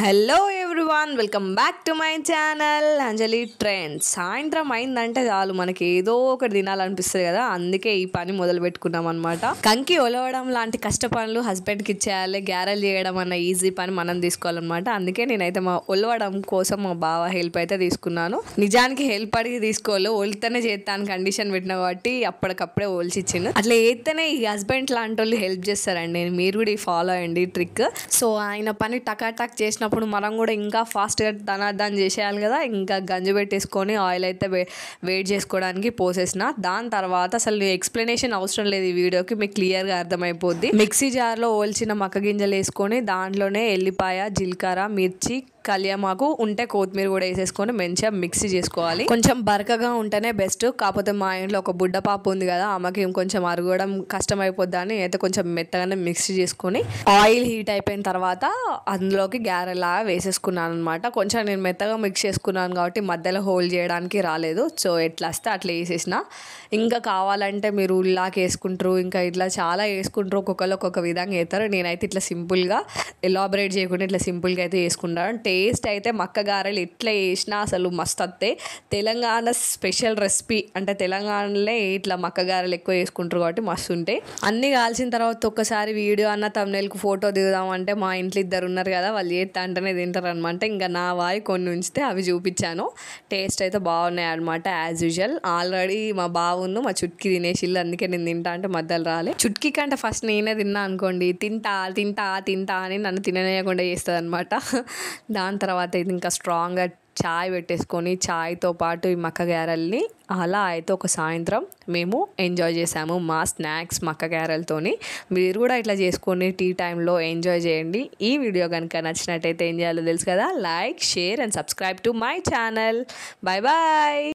Hello everyone, welcome back to my channel Anjali trends. సాయంత్రం అయిందంటే చాలు మనకి ఏదో ఒకటి తినాలనిపిస్తుంది కదా, అందుకే ఈ పని మొదలు పెట్టుకున్నాం అనమాట. కంకి ఒలవడం లాంటి కష్ట పనులు హస్బెండ్కి ఇచ్చేయాలి, గ్యారెల్ చేయడం అన్న ఈజీ పని మనం తీసుకోవాలన్నమాట. అందుకే నేనైతే మా ఒలవడం కోసం మా బావ హెల్ప్ అయితే తీసుకున్నాను. నిజానికి హెల్ప్ అడిగి తీసుకోవాలి, ఒలితేనే చేస్తాను కండిషన్ పెట్టిన కాబట్టి అప్పటికప్పుడే ఒలిచిచ్చిండు. అట్లా చేస్తేనే ఈ హస్బెండ్ లాంటి వాళ్ళు హెల్ప్ చేస్తారండి. మీరు కూడా ఈ ఫాలో అయ్యండి ట్రిక్. సో ఆయన పని టకాటక్ చేసినప్పుడు మనం కూడా ఇంకా ఫాస్ట్గా దాని చేసేయాలి కదా. ఇంకా గంజు పెట్టేసుకొని ఆయిల్ అయితే వేడి చేసుకోవడానికి పోసేసిన. దాని తర్వాత అసలు ఎక్స్ప్లెనేషన్ అవసరం లేదు, ఈ వీడియోకి మీకు క్లియర్గా అర్థమైపోద్ది. మిక్సీ జార్లో ఓల్చిన మక్క గింజలు వేసుకొని దాంట్లోనే ఎల్లిపాయ, జీలకర్ర, మిర్చి, కలియమాకు ఉంటే కొత్తిమీర కూడా వేసేసుకొని మంచిగా మిక్సీ చేసుకోవాలి. కొంచెం బరకగా ఉంటేనే బెస్ట్. కాకపోతే మా ఇంట్లో ఒక బుడ్డ పాప ఉంది కదా, ఆమెకి కొంచెం అరగడం కష్టం అయిపోద్దని అయితే కొంచెం మెత్తగానే మిక్సీ చేసుకొని ఆయిల్ హీట్ అయిపోయిన తర్వాత అందులోకి గ్యారెలా వేసేసుకున్నాను అనమాట. కొంచెం నేను మెత్తగా మిక్స్ చేసుకున్నాను కాబట్టి మధ్యలో హోల్డ్ చేయడానికి రాలేదు. సో ఎట్లా వస్తే అట్లా వేసేసిన. ఇంకా కావాలంటే మీరు ఉల్లాకి వేసుకుంటారు, ఇంకా ఇట్లా చాలా వేసుకుంటారు, ఒక్కొక్కరు ఒక్కొక్క విధంగా వేస్తారు. నేనైతే ఇట్లా సింపుల్గా ఎలాబరేట్ చేయకుండా ఇట్లా సింపుల్గా అయితే వేసుకుంటాను. టేస్ట్ అయితే మక్క గారెలు ఎట్లా వేసినా అసలు మస్తు వస్తాయి. తెలంగాణ స్పెషల్ రెసిపీ అంటే తెలంగాణలో ఇట్లా మక్క గారెలు ఎక్కువ వేసుకుంటారు కాబట్టి మస్తు ఉంటాయి. అన్నీ కాల్చిన తర్వాత ఒక్కసారి వీడియో అన్న తమ్నెల్కి ఫోటో దిగుదామంటే మా ఇంట్లో ఇద్దరు ఉన్నారు కదా, వాళ్ళు చేస్తా అంటేనే తింటారు అనమాట. ఇంకా నా వాయి కొన్ని ఉంచితే అవి చూపించాను. టేస్ట్ అయితే బాగున్నాయి అనమాట యాజ్ యూజువల్. ఆల్రెడీ మా బావును మా చుట్కి తినేసిల్లు, అందుకే నేను తింటా అంటే మధ్యలో రాలే. చుట్కి కంటే ఫస్ట్ నేనే తిన్నా అనుకోండి, తింటా తింటా తింటా అని నన్ను తిననేయకుండా చేస్తుంది అనమాట. దాని తర్వాత ఇది ఇంకా స్ట్రాంగ్గా చాయ్ పెట్టేసుకొని చాయ్తో పాటు ఈ మక్క గారెల్ని అలా అయితే ఒక సాయంత్రం మేము ఎంజాయ్ చేసాము మా స్నాక్స్ మక్క గారెలతోని. మీరు కూడా ఇట్లా చేసుకొని టీ టైంలో ఎంజాయ్ చేయండి. ఈ వీడియో కనుక నచ్చినట్టయితే ఏం చేయాలో తెలుసు కదా, like, share and subscribe to my channel. Bye bye.